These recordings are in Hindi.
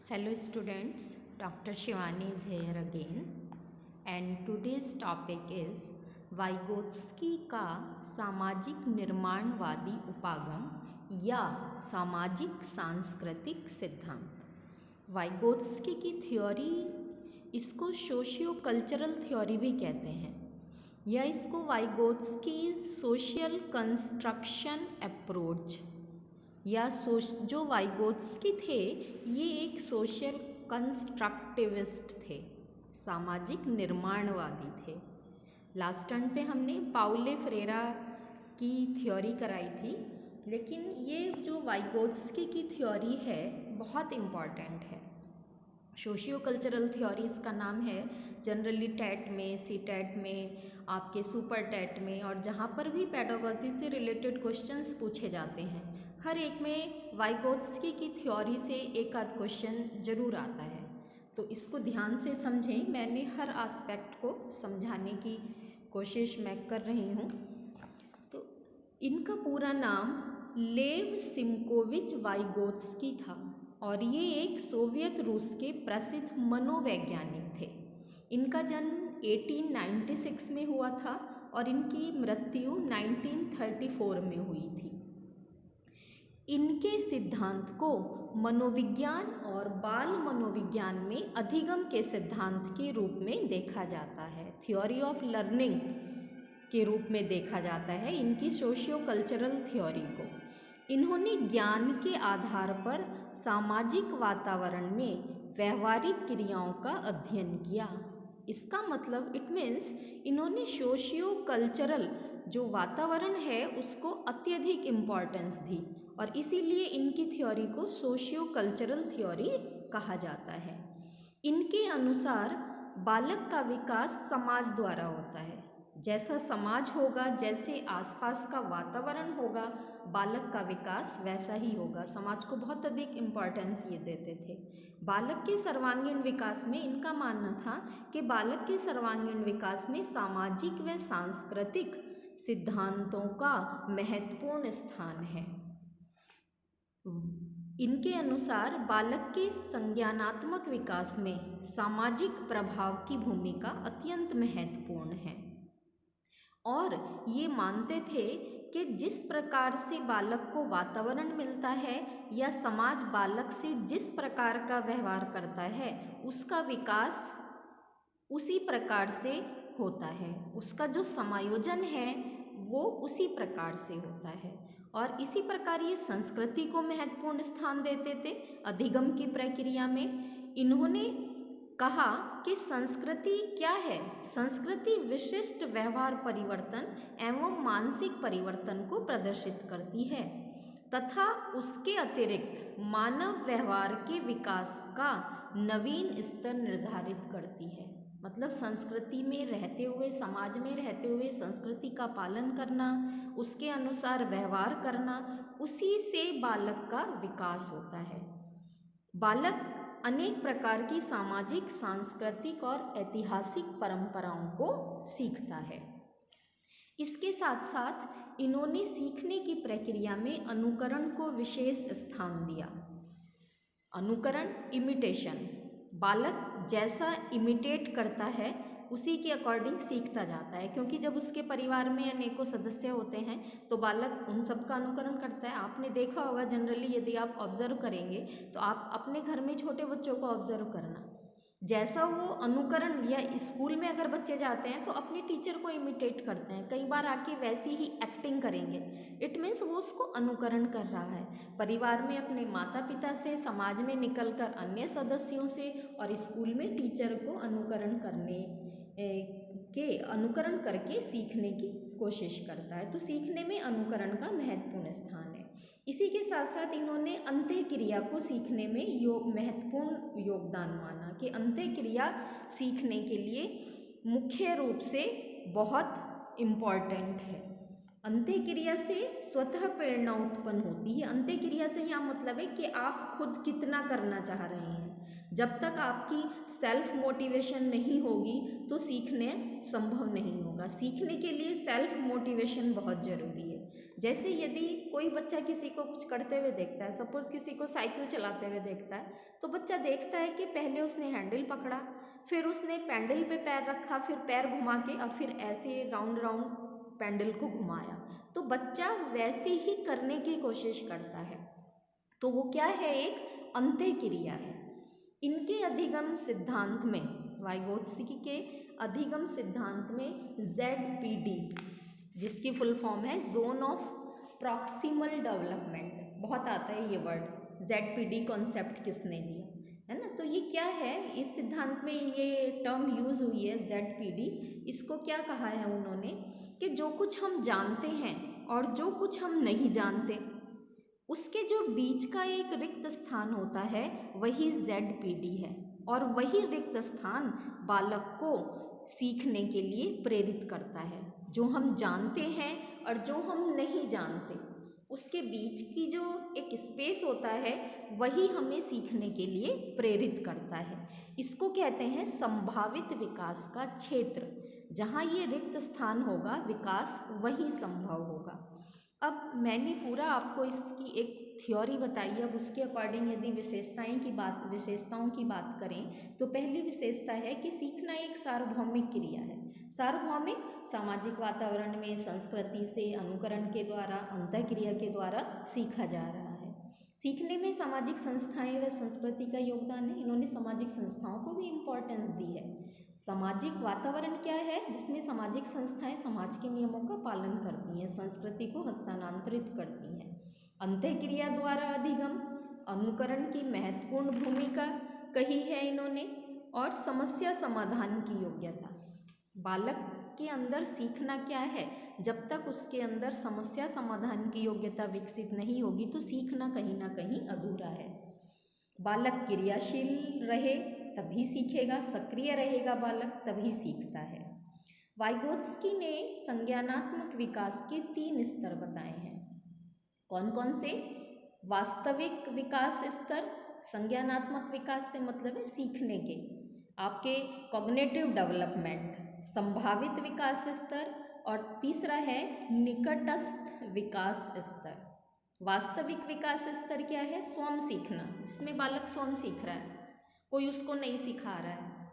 Hello students, Dr. Shivani is here again and today's topic is Vygotsky का सामाजिक निर्माणवादी उपागम या सामाजिक सांस्कृतिक सिद्धांत। वाइगोत्स्की की थ्योरी, इसको सोशियो कल्चरल थ्योरी भी कहते हैं या इसको वाइगोत्स्की सोशल कंस्ट्रक्शन अप्रोच या जो वाइगोत्स्की थे ये एक सोशल कंस्ट्रक्टिविस्ट थे, सामाजिक निर्माणवादी थे। लास्ट टर्न पे हमने पाउले फ्रेरा की थ्योरी कराई थी, लेकिन ये जो वाइगोत्स्की की थ्योरी है बहुत इम्पॉर्टेंट है। सोशियो कल्चरल थ्योरीज़ का नाम है, जनरली टेट में, सी टेट में, आपके सुपर टेट में और जहाँ पर भी पेडागोजी से रिलेटेड क्वेश्चंस पूछे जाते हैं हर एक में वाइगोत्स्की की थ्योरी से एक आध क्वेश्चन जरूर आता है। तो इसको ध्यान से समझें, मैंने हर एस्पेक्ट को समझाने की कोशिश मैं कर रही हूँ। तो इनका पूरा नाम लेव सिमकोविच वाइगोत्स्की था और ये एक सोवियत रूस के प्रसिद्ध मनोवैज्ञानिक थे। इनका जन्म 1896 में हुआ था और इनकी मृत्यु 1934 में हुई थी। इनके सिद्धांत को मनोविज्ञान और बाल मनोविज्ञान में अधिगम के सिद्धांत के रूप में देखा जाता है, थ्योरी ऑफ लर्निंग के रूप में देखा जाता है इनकी सोशियो कल्चरल थ्योरी को। इन्होंने ज्ञान के आधार पर सामाजिक वातावरण में व्यवहारिक क्रियाओं का अध्ययन किया। इसका मतलब इट मीन्स इन्होंने सोशियो कल्चरल जो वातावरण है उसको अत्यधिक इम्पॉर्टेंस दी और इसीलिए इनकी थ्योरी को सोशियो कल्चरल थ्योरी कहा जाता है। इनके अनुसार बालक का विकास समाज द्वारा होता है। जैसा समाज होगा, जैसे आसपास का वातावरण होगा, बालक का विकास वैसा ही होगा। समाज को बहुत अधिक इम्पॉर्टेंस ये देते थे। बालक के सर्वांगीण विकास में इनका मानना था कि बालक के सर्वांगीण विकास में सामाजिक व सांस्कृतिक सिद्धांतों का महत्वपूर्ण स्थान है। इनके अनुसार बालक के संज्ञानात्मक विकास में सामाजिक प्रभाव की भूमिका अत्यंत महत्वपूर्ण है और ये मानते थे कि जिस प्रकार से बालक को वातावरण मिलता है या समाज बालक से जिस प्रकार का व्यवहार करता है उसका विकास उसी प्रकार से होता है, उसका जो समायोजन है वो उसी प्रकार से होता है। और इसी प्रकार ये संस्कृति को महत्वपूर्ण स्थान देते थे अधिगम की प्रक्रिया में। इन्होंने कहा कि संस्कृति क्या है? संस्कृति विशिष्ट व्यवहार परिवर्तन एवं मानसिक परिवर्तन को प्रदर्शित करती है तथा उसके अतिरिक्त मानव व्यवहार के विकास का नवीन स्तर निर्धारित करती है। मतलब संस्कृति में रहते हुए, समाज में रहते हुए संस्कृति का पालन करना, उसके अनुसार व्यवहार करना, उसी से बालक का विकास होता है। बालक अनेक प्रकार की सामाजिक, सांस्कृतिक और ऐतिहासिक परंपराओं को सीखता है। इसके साथ साथ इन्होंने सीखने की प्रक्रिया में अनुकरण को विशेष स्थान दिया। अनुकरण, इमिटेशन, बालक जैसा इमिटेट करता है उसी के अकॉर्डिंग सीखता जाता है, क्योंकि जब उसके परिवार में अनेकों सदस्य होते हैं तो बालक उन सब का अनुकरण करता है। आपने देखा होगा जनरली, यदि आप ऑब्जर्व करेंगे तो आप अपने घर में छोटे बच्चों को ऑब्जर्व करना, जैसा वो अनुकरण, या स्कूल में अगर बच्चे जाते हैं तो अपने टीचर को इमिटेट करते हैं, कई बार आके वैसी ही एक्टिंग करेंगे। इट मीन्स वो उसको अनुकरण कर रहा है, परिवार में अपने माता पिता से, समाज में निकलकर अन्य सदस्यों से और स्कूल में टीचर को अनुकरण करके सीखने की कोशिश करता है। तो सीखने में अनुकरण का महत्वपूर्ण स्थान है। इसी के साथ साथ इन्होंने अंतःक्रिया को सीखने में महत्वपूर्ण योगदान माना कि अंतःक्रिया सीखने के लिए मुख्य रूप से बहुत इम्पॉर्टेंट है। अंतःक्रिया से स्वतः प्रेरणा उत्पन्न होती है। अंतःक्रिया से यहाँ मतलब है कि आप खुद कितना करना चाह रहे हैं। जब तक आपकी सेल्फ मोटिवेशन नहीं होगी तो सीखने संभव नहीं होगा। सीखने के लिए सेल्फ मोटिवेशन बहुत ज़रूरी है। जैसे यदि कोई बच्चा किसी को कुछ करते हुए देखता है, सपोज़ किसी को साइकिल चलाते हुए देखता है, तो बच्चा देखता है कि पहले उसने हैंडल पकड़ा, फिर उसने पैडल पे पैर रखा, फिर पैर घुमा के और फिर ऐसे राउंड राउंड पैडल को घुमाया। तो बच्चा वैसे ही करने की कोशिश करता है। तो वो क्या है, एक अंत्य क्रिया है। इनके अधिगम सिद्धांत में, वाइगोत्स्की के अधिगम सिद्धांत में ZPD, जिसकी फुल फॉर्म है जोन ऑफ प्रॉक्सिमल डेवलपमेंट, बहुत आता है ये वर्ड। ZPD कॉन्सेप्ट किसने दिया है ना, तो ये क्या है, इस सिद्धांत में ये टर्म यूज हुई है ZPD। इसको क्या कहा है उन्होंने कि जो कुछ हम जानते हैं और जो कुछ हम नहीं जानते, उसके जो बीच का एक रिक्त स्थान होता है वही ZPD है। और वही रिक्त स्थान बालक को सीखने के लिए प्रेरित करता है। जो हम जानते हैं और जो हम नहीं जानते, उसके बीच की जो एक स्पेस होता है वही हमें सीखने के लिए प्रेरित करता है। इसको कहते हैं संभावित विकास का क्षेत्र। जहाँ ये रिक्त स्थान होगा, विकास वही संभव होगा। अब मैंने पूरा आपको इसकी एक थ्योरी बताई है। अब उसके अकॉर्डिंग यदि विशेषताओं की बात करें तो पहली विशेषता है कि सीखना एक सार्वभौमिक क्रिया है। सार्वभौमिक, सामाजिक वातावरण में संस्कृति से अनुकरण के द्वारा, अंतःक्रिया के द्वारा सीखा जा रहा है। सीखने में सामाजिक संस्थाएं व संस्कृति का योगदान है। इन्होंने सामाजिक संस्थाओं को भी इम्पोर्टेंस दी है। सामाजिक वातावरण क्या है, जिसमें सामाजिक संस्थाएं समाज के नियमों का पालन करती हैं, संस्कृति को हस्तांतरित करती हैं। अंतःक्रिया द्वारा अधिगम, अनुकरण की महत्वपूर्ण भूमिका कही है इन्होंने। और समस्या समाधान की योग्यता, बालक के अंदर सीखना क्या है, जब तक उसके अंदर समस्या समाधान की योग्यता विकसित नहीं होगी तो सीखना कहीं ना कहीं अधूरा है। बालक क्रियाशील रहे तभी सीखेगा, सक्रिय रहेगा बालक तभी सीखता है। वाइगोत्स्की ने संज्ञानात्मक विकास के 3 स्तर बताए हैं। कौन कौन से? वास्तविक विकास स्तर, संज्ञानात्मक विकास से मतलब है सीखने के, आपके कॉग्निटिव डेवलपमेंट, संभावित विकास स्तर, और तीसरा है निकटस्थ विकास स्तर। वास्तविक विकास स्तर क्या है? स्वयं सीखना, इसमें बालक स्वयं सीख रहा है, कोई उसको नहीं सिखा रहा है।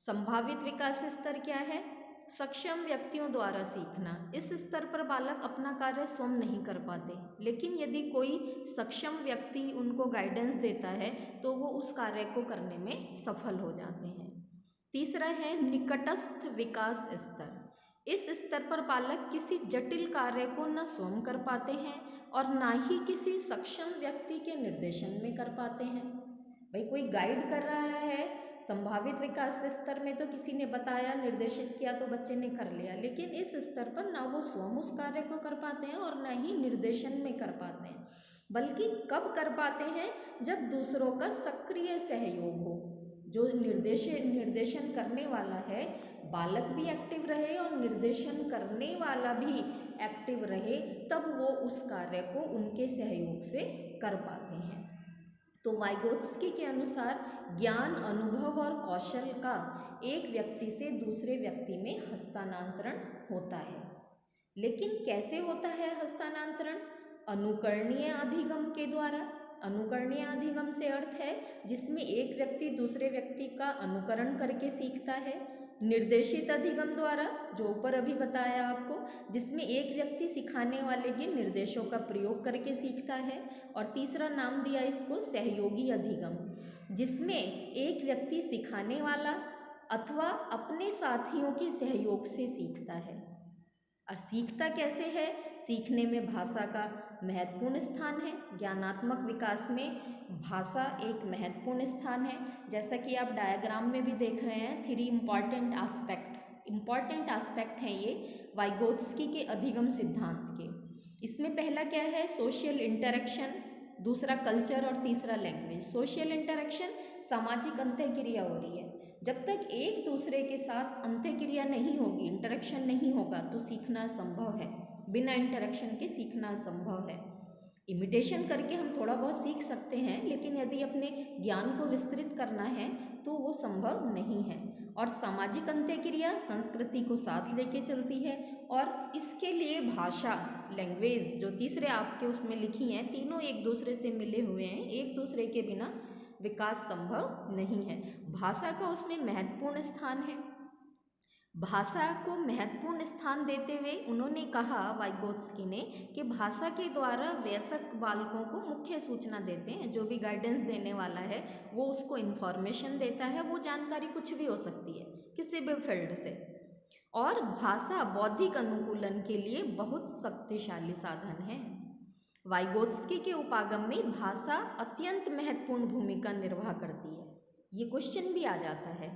संभावित विकास स्तर क्या है? सक्षम व्यक्तियों द्वारा सीखना। इस स्तर पर बालक अपना कार्य स्वयं नहीं कर पाते, लेकिन यदि कोई सक्षम व्यक्ति उनको गाइडेंस देता है तो वो उस कार्य को करने में सफल हो जाते हैं। तीसरा है निकटस्थ विकास स्तर। इस स्तर पर बालक किसी जटिल कार्य को न स्वयं कर पाते हैं और ना ही किसी सक्षम व्यक्ति के निर्देशन में कर पाते हैं। भाई कोई गाइड कर रहा है, संभावित विकास स्तर में तो किसी ने बताया, निर्देशित किया तो बच्चे ने कर लिया, लेकिन इस स्तर पर ना वो स्वयं उस कार्य को कर पाते हैं और ना ही निर्देशन में कर पाते हैं। बल्कि कब कर पाते हैं? जब दूसरों का सक्रिय सहयोग हो। जो निर्देशन करने वाला है, बालक भी एक्टिव रहे और निर्देशन करने वाला भी एक्टिव रहे, तब वो उस कार्य को उनके सहयोग से कर पाते हैं। तो वाइगोत्स्की के अनुसार ज्ञान, अनुभव और कौशल का एक व्यक्ति से दूसरे व्यक्ति में हस्तांतरण होता है। लेकिन कैसे होता है हस्तांतरण? अनुकरणीय अधिगम के द्वारा। अनुकरणीय अधिगम से अर्थ है जिसमें एक व्यक्ति दूसरे व्यक्ति का अनुकरण करके सीखता है। निर्देशित अधिगम द्वारा, जो ऊपर अभी बताया आपको, जिसमें एक व्यक्ति सिखाने वाले के निर्देशों का प्रयोग करके सीखता है। और तीसरा नाम दिया इसको सहयोगी अधिगम, जिसमें एक व्यक्ति सिखाने वाला अथवा अपने साथियों के सहयोग से सीखता है। और सीखता कैसे है? सीखने में भाषा का महत्वपूर्ण स्थान है। ज्ञानात्मक विकास में भाषा एक महत्वपूर्ण स्थान है। जैसा कि आप डायग्राम में भी देख रहे हैं, 3 इम्पॉर्टेंट एस्पेक्ट हैं ये वाइगोत्स्की के अधिगम सिद्धांत के। इसमें पहला क्या है? सोशल इंटरेक्शन, दूसरा कल्चर और तीसरा लैंग्वेज। सोशल इंटरेक्शन, सामाजिक अंतःक्रिया हो रही है। जब तक एक दूसरे के साथ अंतःक्रिया नहीं होगी, इंटरेक्शन नहीं होगा, तो सीखना संभव है। बिना इंटरेक्शन के सीखना संभव है। इमिटेशन करके हम थोड़ा बहुत सीख सकते हैं, लेकिन यदि अपने ज्ञान को विस्तृत करना है तो वो संभव नहीं है। और सामाजिक अंत्यक्रिया संस्कृति को साथ लेके चलती है, और इसके लिए भाषा, लैंग्वेज जो तीसरे आपके उसमें लिखी हैं, तीनों एक दूसरे से मिले हुए हैं, एक दूसरे के बिना विकास संभव नहीं है। भाषा का उसमें महत्वपूर्ण स्थान है। भाषा को महत्वपूर्ण स्थान देते हुए उन्होंने कहा, वाइगोत्स्की ने, कि भाषा के द्वारा वयस्क बालकों को मुख्य सूचना देते हैं। जो भी गाइडेंस देने वाला है वो उसको इन्फॉर्मेशन देता है, वो जानकारी कुछ भी हो सकती है किसी भी फील्ड से। और भाषा बौद्धिक अनुकूलन के लिए बहुत शक्तिशाली साधन है। वाइगोत्स्की के उपागम में भाषा अत्यंत महत्वपूर्ण भूमिका निर्वाह करती है। ये क्वेश्चन भी आ जाता है।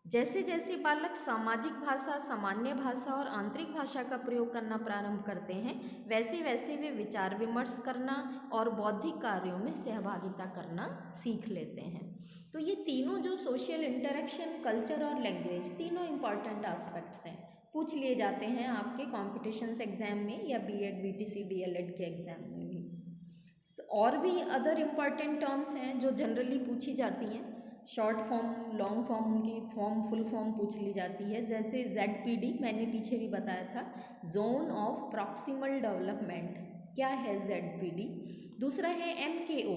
जैसे जैसे बालक सामाजिक भाषा, सामान्य भाषा और आंतरिक भाषा का प्रयोग करना प्रारंभ करते हैं, वैसे वैसे वे विचार विमर्श करना और बौद्धिक कार्यों में सहभागिता करना सीख लेते हैं। तो ये तीनों जो सोशल इंटरेक्शन, कल्चर और लैंग्वेज, तीनों इम्पॉर्टेंट एस्पेक्ट्स हैं, पूछ लिए जाते हैं आपके कॉम्पिटिशन्स एग्जाम में या बीएड, बीटीसी, डीएलएड के एग्जाम में भी। और भी अदर इम्पॉर्टेंट टर्म्स हैं जो जनरली पूछी जाती हैं, शॉर्ट फॉर्म, लॉन्ग फॉर्म, उनकी फॉर्म, फुल फॉर्म पूछ ली जाती है। जैसे ZPD मैंने पीछे भी बताया था, जोन ऑफ प्रॉक्सिमल डेवलपमेंट। क्या है ZPD? दूसरा है MKO।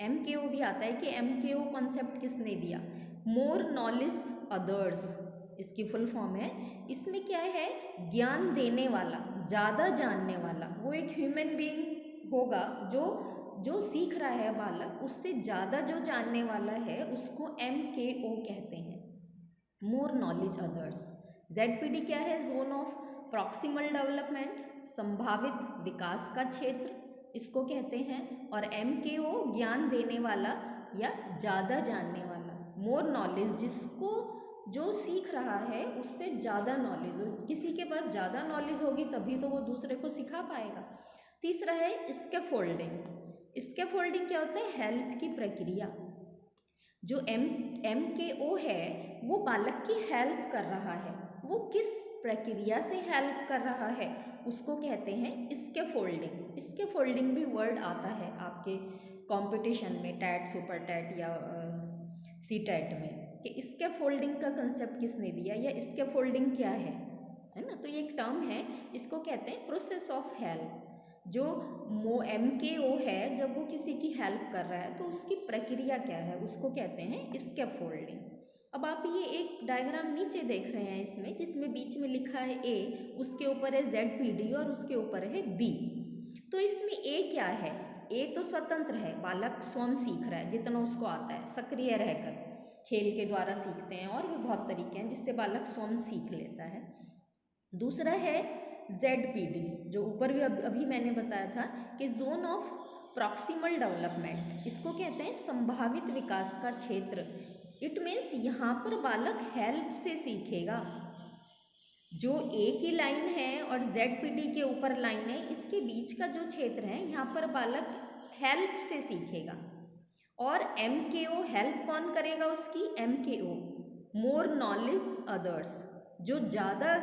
MKO भी आता है कि MKO कॉन्सेप्ट किसने दिया? मोर नॉलेज अदर्स, इसकी फुल फॉर्म है। इसमें क्या है? ज्ञान देने वाला, ज़्यादा जानने वाला। वो एक ह्यूमन बीइंग होगा जो सीख रहा है बालक, उससे ज़्यादा जो जानने वाला है उसको MKO कहते हैं, मोर नॉलेज अदर्स। ZPD क्या है? जोन ऑफ प्रॉक्सिमल डेवलपमेंट, संभावित विकास का क्षेत्र, इसको कहते हैं। और MKO ज्ञान देने वाला या ज़्यादा जानने वाला। मोर नॉलेज, जिसको जो सीख रहा है उससे ज़्यादा नॉलेज हो, किसी के पास ज़्यादा नॉलेज होगी तभी तो वो दूसरे को सिखा पाएगा। तीसरा है स्कैफोल्डिंग। स्कैफोल्डिंग क्या होता है? हेल्प की प्रक्रिया। जो MKO है वो बालक की हेल्प कर रहा है, वो किस प्रक्रिया से हेल्प कर रहा है उसको कहते हैं स्कैफोल्डिंग। स्कैफोल्डिंग भी वर्ड आता है आपके कंपटीशन में, टैट, सुपर टैट या CTET में, कि स्कैफोल्डिंग का कंसेप्ट किसने दिया या स्कैफोल्डिंग क्या है ना। तो ये एक टर्म है, इसको कहते हैं प्रोसेस ऑफ हेल्प। जो MKO है जब वो किसी की हेल्प कर रहा है तो उसकी प्रक्रिया क्या है उसको कहते हैं स्कैफोल्डिंग। अब आप ये एक डायग्राम नीचे देख रहे हैं इसमें, जिसमें बीच में लिखा है A, उसके ऊपर है ZPD और उसके ऊपर है B। तो इसमें A क्या है? A तो स्वतंत्र है, बालक स्वयं सीख रहा है जितना उसको आता है, सक्रिय रहकर खेल के द्वारा सीखते हैं, और भी बहुत तरीके हैं जिससे बालक स्वयं सीख लेता है। दूसरा है ZPD, जो ऊपर भी अभी मैंने बताया था कि जोन ऑफ प्रॉक्सिमल डेवलपमेंट, इसको कहते हैं संभावित विकास का क्षेत्र। इट मीन्स यहाँ पर बालक हेल्प से सीखेगा। जो A की लाइन है और ZPD के ऊपर लाइन है, इसके बीच का जो क्षेत्र है यहाँ पर बालक हेल्प से सीखेगा। और MKO, हेल्प कौन करेगा उसकी? MKO, मोर नॉलेज अदर्स, जो ज़्यादा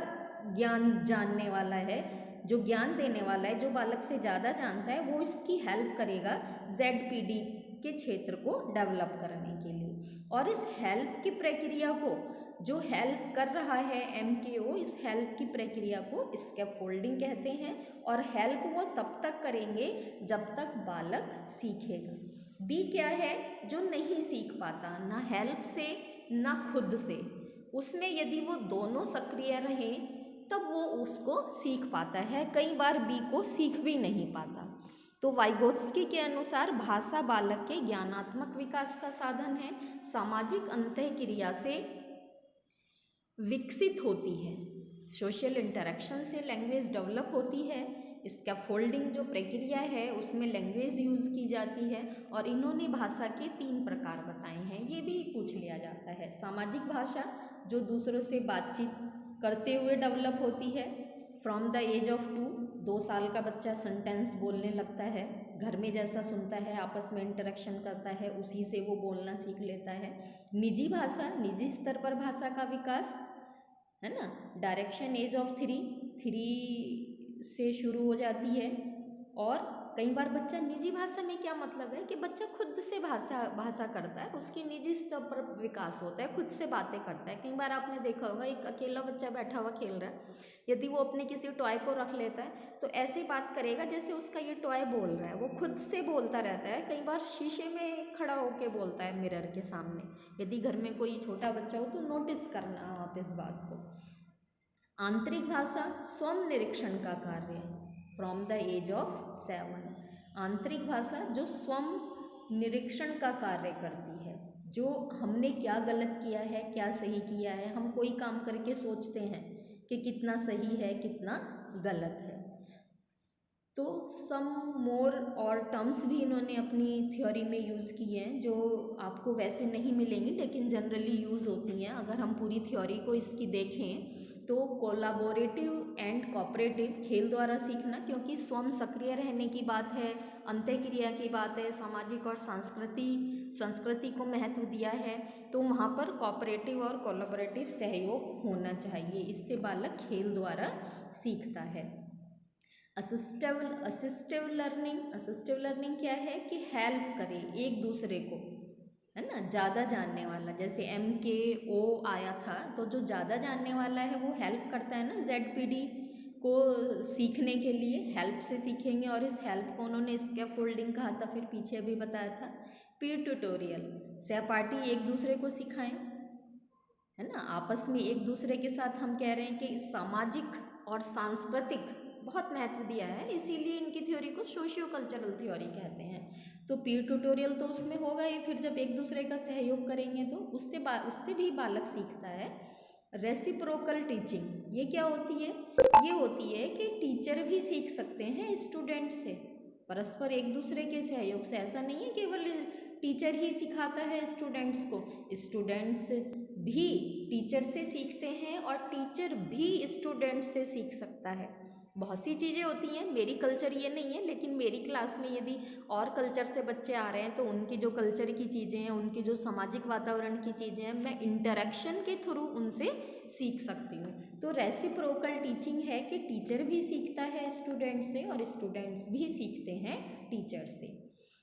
ज्ञान जानने वाला है, जो ज्ञान देने वाला है, जो बालक से ज़्यादा जानता है, वो इसकी हेल्प करेगा ZPD के क्षेत्र को डेवलप करने के लिए। और इस हेल्प की प्रक्रिया को, जो हेल्प कर रहा है MKO, इस हेल्प की प्रक्रिया को स्कैफोल्डिंग कहते हैं। और हेल्प वो तब तक करेंगे जब तक बालक सीखेगा। B क्या है? जो नहीं सीख पाता, ना हेल्प से ना खुद से, उसमें यदि वो दोनों सक्रिय रहें तब वो उसको सीख पाता है। कई बार B को सीख भी नहीं पाता। तो वाइगोत्स्की के अनुसार भाषा बालक के ज्ञानात्मक विकास का साधन है, सामाजिक अंतःक्रिया से विकसित होती है, सोशल इंटरेक्शन से लैंग्वेज डेवलप होती है, स्कैफोल्डिंग जो प्रक्रिया है उसमें लैंग्वेज यूज़ की जाती है। और इन्होंने भाषा के 3 प्रकार बताए हैं, ये भी पूछ लिया जाता है। सामाजिक भाषा, जो दूसरों से बातचीत करते हुए डेवलप होती है, फ्रॉम द एज ऑफ 2 साल का बच्चा सेंटेंस बोलने लगता है, घर में जैसा सुनता है, आपस में इंटरेक्शन करता है, उसी से वो बोलना सीख लेता है। निजी भाषा, निजी स्तर पर भाषा का विकास है ना, डायरेक्शन एज ऑफ 3 से शुरू हो जाती है। और कई बार बच्चा निजी भाषा में क्या मतलब है कि बच्चा खुद से भाषा करता है, उसकी निजी स्तर पर विकास होता है, खुद से बातें करता है। कई बार आपने देखा होगा एक अकेला बच्चा बैठा हुआ खेल रहा है, यदि वो अपने किसी टॉय को रख लेता है तो ऐसे बात करेगा जैसे उसका ये टॉय बोल रहा है, वो खुद से बोलता रहता है। कई बार शीशे में खड़ा होकर बोलता है, मिरर के सामने। यदि घर में कोई छोटा बच्चा हो तो नोटिस करना आप इस बात को। आंतरिक भाषा स्वयं निरीक्षण का कार्य है। फ्रॉम द एज ऑफ 7 आंतरिक भाषा जो स्वयं निरीक्षण का कार्य करती है, जो हमने क्या गलत किया है, क्या सही किया है, हम कोई काम करके सोचते हैं कि कितना सही है, कितना गलत है। तो सम मोर और टर्म्स भी इन्होंने अपनी थ्योरी में यूज़ किए हैं, जो आपको वैसे नहीं मिलेंगी लेकिन जनरली यूज़ होती हैं। अगर हम पूरी थ्योरी को इसकी देखें तो कोलाबोरेटिव एंड कोऑपरेटिव, खेल द्वारा सीखना, क्योंकि स्वयं सक्रिय रहने की बात है, अंतःक्रिया की बात है, सामाजिक और संस्कृति को महत्व दिया है, तो वहाँ पर कोऑपरेटिव और कोलाबोरेटिव सहयोग होना चाहिए। इससे बालक खेल द्वारा सीखता है। असिस्टिव लर्निंग क्या है कि हेल्प करे एक दूसरे को, है ना, ज़्यादा जानने वाला। जैसे MKO आया था, तो जो ज़्यादा जानने वाला है वो हेल्प करता है ना ZPD को सीखने के लिए, हेल्प से सीखेंगे। और इस हेल्प को उन्होंने स्कैफोल्डिंग कहा था, फिर पीछे भी बताया था। पीर ट्यूटोरियल, सहपाठी एक दूसरे को सिखाएं, है ना, आपस में एक दूसरे के साथ। हम कह रहे हैं कि सामाजिक और सांस्कृतिक बहुत महत्व दिया है, इसीलिए इनकी थ्योरी को सोशियो कल्चरल थ्योरी कहते हैं। तो पीर ट्यूटोरियल तो उसमें होगा ही, फिर जब एक दूसरे का सहयोग करेंगे तो उससे भी बालक सीखता है। रेसिप्रोकल टीचिंग, ये क्या होती है? ये होती है कि टीचर भी सीख सकते हैं स्टूडेंट से, परस्पर एक दूसरे के सहयोग से। ऐसा नहीं है केवल टीचर ही सिखाता है स्टूडेंट्स को, स्टूडेंट्स भी टीचर से सीखते हैं और टीचर भी स्टूडेंट से सीख सकता है। बहुत सी चीज़ें होती हैं, मेरी कल्चर ये नहीं है, लेकिन मेरी क्लास में यदि और कल्चर से बच्चे आ रहे हैं तो उनकी जो कल्चर की चीज़ें हैं, उनकी जो सामाजिक वातावरण की चीज़ें हैं, मैं इंटरेक्शन के थ्रू उनसे सीख सकती हूँ। तो रेसिप्रोकल टीचिंग है कि टीचर भी सीखता है स्टूडेंट से और स्टूडेंट्स भी सीखते हैं टीचर से।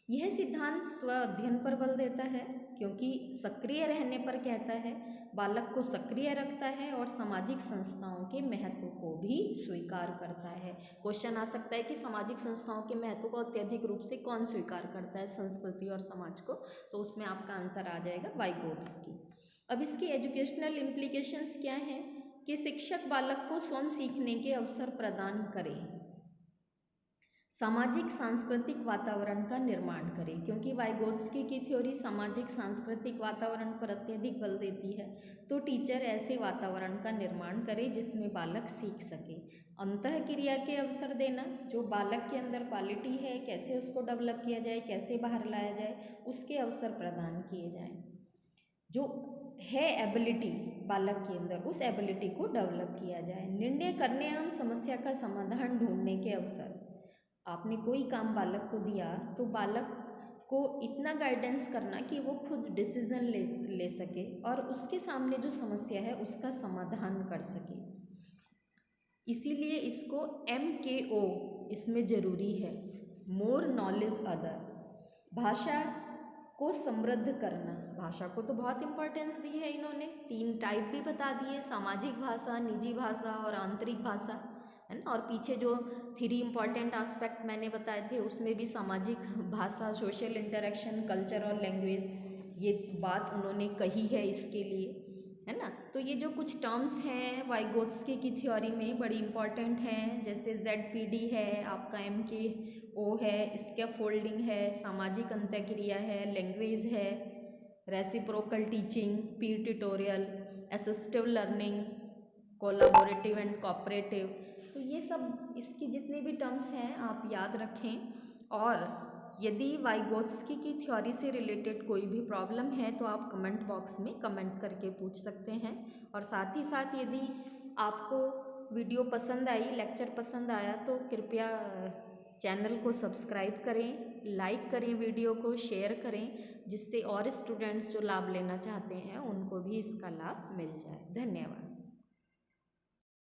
यह सिद्धांत स्व अध्ययन पर बल देता है, क्योंकि सक्रिय रहने पर कहता है, बालक को सक्रिय रखता है और सामाजिक संस्थाओं के महत्व को भी स्वीकार करता है। क्वेश्चन आ सकता है कि सामाजिक संस्थाओं के महत्व को अत्यधिक रूप से कौन स्वीकार करता है, संस्कृति और समाज को? तो उसमें आपका आंसर आ जाएगा वाइगोत्स्की। अब इसकी एजुकेशनल इम्प्लीकेशंस क्या हैं कि शिक्षक बालक को स्वयं सीखने के अवसर प्रदान करें, सामाजिक सांस्कृतिक वातावरण का निर्माण करें, क्योंकि वाइगोत्स्की की थ्योरी सामाजिक सांस्कृतिक वातावरण पर अत्यधिक बल देती है। तो टीचर ऐसे वातावरण का निर्माण करे जिसमें बालक सीख सके। अंतःक्रिया के अवसर देना, जो बालक के अंदर क्वालिटी है, कैसे उसको डेवलप किया जाए, कैसे बाहर लाया जाए, उसके अवसर प्रदान किए जाएं। जो है एबिलिटी बालक के अंदर, उस एबिलिटी को डेवलप किया जाए। निर्णय करने एवं समस्या का समाधान ढूंढने के अवसर, आपने कोई काम बालक को दिया तो बालक को इतना गाइडेंस करना कि वो खुद डिसीजन ले सके और उसके सामने जो समस्या है उसका समाधान कर सके। इसीलिए इसको MKO इसमें ज़रूरी है, मोर नॉलेज अदर। भाषा को समृद्ध करना, भाषा को तो बहुत इम्पोर्टेंस दी है इन्होंने, 3 टाइप भी बता दिए, सामाजिक भाषा, निजी भाषा और आंतरिक भाषा, है ना। और पीछे जो 3 इम्पॉर्टेंट एस्पेक्ट मैंने बताए थे उसमें भी सामाजिक भाषा, सोशल इंटरेक्शन, कल्चर और लैंग्वेज, ये बात उन्होंने कही है इसके लिए, है ना। तो ये जो कुछ टर्म्स हैं वाइगोत्स्की की थ्योरी में बड़ी इंपॉर्टेंट हैं, जैसे ZPD है, आपका MKO है, स्कैफोल्डिंग है, सामाजिक अंतःक्रिया है, लैंग्वेज है, reciprocal teaching, Pir tutorial, assistive learning, collaborative and cooperative. तो ये सब इसकी जितने भी टर्म्स हैं आप याद रखें। और यदि वाइगोत्स्की की थ्योरी से रिलेटेड कोई भी प्रॉब्लम है तो आप कमेंट बॉक्स में कमेंट करके पूछ सकते हैं। और साथ ही साथ यदि आपको वीडियो पसंद आई, लेक्चर पसंद आया, तो कृपया चैनल को सब्सक्राइब करें, लाइक करें, वीडियो को शेयर करें, जिससे और स्टूडेंट्स जो लाभ लेना चाहते हैं उनको भी इसका लाभ मिल जाए। धन्यवाद।